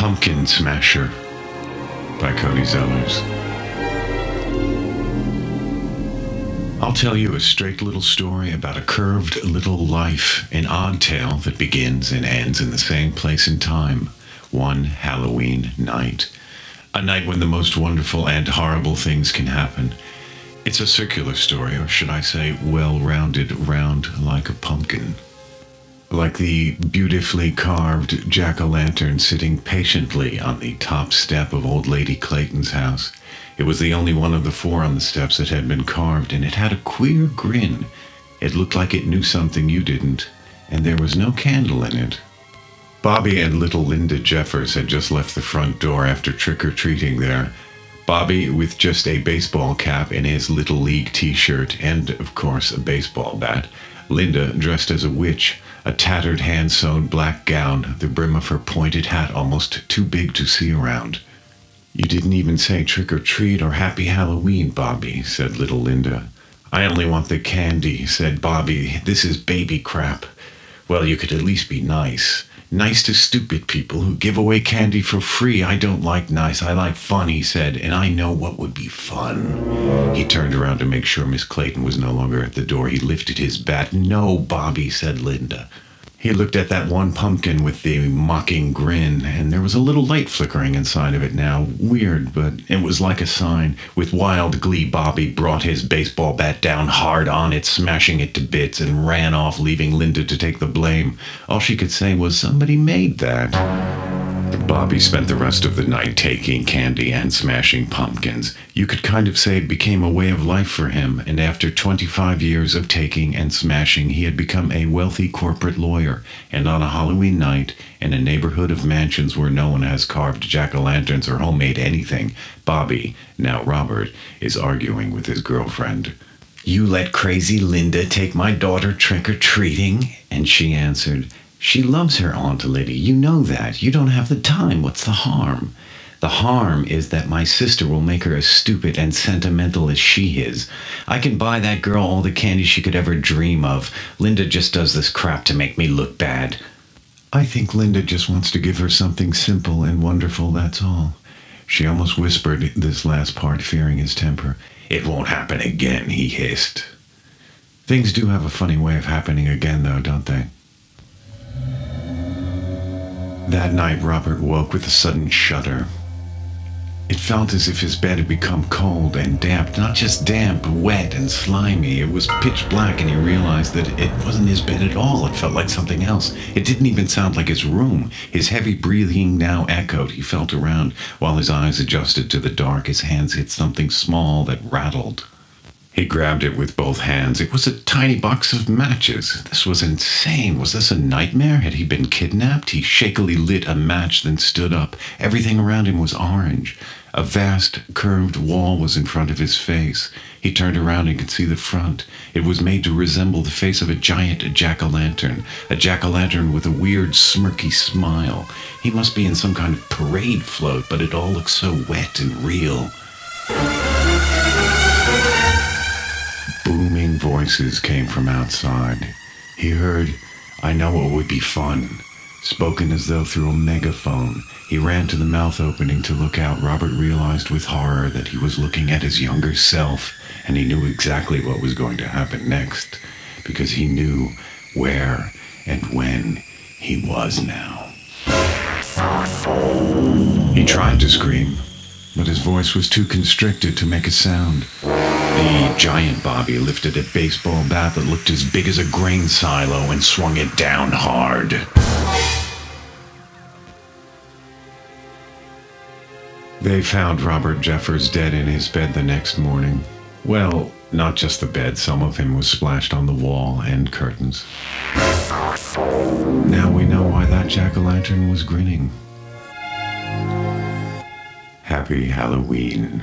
Pumpkin Smasher by Cody Zellers. I'll tell you a straight little story about a curved little life, an odd tale that begins and ends in the same place and time, one Halloween night. A night when the most wonderful and horrible things can happen. It's a circular story, or should I say well-rounded, round like a pumpkin. Like the beautifully carved jack-o'-lantern sitting patiently on the top step of old Lady Clayton's house. It was the only one of the four on the steps that had been carved, and it had a queer grin. It looked like it knew something you didn't, and there was no candle in it. Bobby and little Linda Jeffers had just left the front door after trick-or-treating there. Bobby with just a baseball cap and his Little League t-shirt and, of course, a baseball bat. Linda dressed as a witch, a tattered hand-sewn black gown, the brim of her pointed hat almost too big to see around. "You didn't even say trick-or-treat or Happy Halloween, Bobby," said little Linda. "I only want the candy," said Bobby. "This is baby crap." "Well, you could at least be nice. Nice to stupid people who give away candy for free. I don't like nice, I like fun," he said, "and I know what would be fun." He turned around to make sure Miss Clayton was no longer at the door. He lifted his bat. "No, Bobby," said Linda. He looked at that one pumpkin with the mocking grin, and there was a little light flickering inside of it now. Weird, but it was like a sign. With wild glee, Bobby brought his baseball bat down hard on it, smashing it to bits, and ran off, leaving Linda to take the blame. All she could say was, "Somebody made that." Bobby spent the rest of the night taking candy and smashing pumpkins. You could kind of say it became a way of life for him, and after 25 years of taking and smashing, he had become a wealthy corporate lawyer, and on a Halloween night, in a neighborhood of mansions where no one has carved jack-o'-lanterns or homemade anything, Bobby, now Robert, is arguing with his girlfriend. "You let crazy Linda take my daughter trick-or-treating?" And she answered, "She loves her Aunt Liddy. You know that. You don't have the time. What's the harm?" "The harm is that my sister will make her as stupid and sentimental as she is. I can buy that girl all the candy she could ever dream of. Linda just does this crap to make me look bad." "I think Linda just wants to give her something simple and wonderful, that's all." She almost whispered this last part, fearing his temper. "It won't happen again," he hissed. Things do have a funny way of happening again, though, don't they? That night, Robert woke with a sudden shudder. It felt as if his bed had become cold and damp, not just damp, wet and slimy. It was pitch black, and he realized that it wasn't his bed at all. It felt like something else. It didn't even sound like his room. His heavy breathing now echoed. He felt around. While his eyes adjusted to the dark, his hands hit something small that rattled. He grabbed it with both hands. It was a tiny box of matches. This was insane. Was this a nightmare? Had he been kidnapped? He shakily lit a match, then stood up. Everything around him was orange. A vast, curved wall was in front of his face. He turned around and could see the front. It was made to resemble the face of a giant jack-o'-lantern. A jack-o'-lantern with a weird, smirky smile. He must be in some kind of parade float, but it all looked so wet and real. Booming voices came from outside. He heard, "I know what would be fun," spoken as though through a megaphone. He ran to the mouth opening to look out. Robert realized with horror that he was looking at his younger self, and he knew exactly what was going to happen next, because he knew where and when he was now. He tried to scream, but his voice was too constricted to make a sound. The giant Bobby lifted a baseball bat that looked as big as a grain silo and swung it down hard. They found Robert Jeffers dead in his bed the next morning. Well, not just the bed. Some of him was splashed on the wall and curtains. Now we know why that jack-o'-lantern was grinning. Happy Halloween.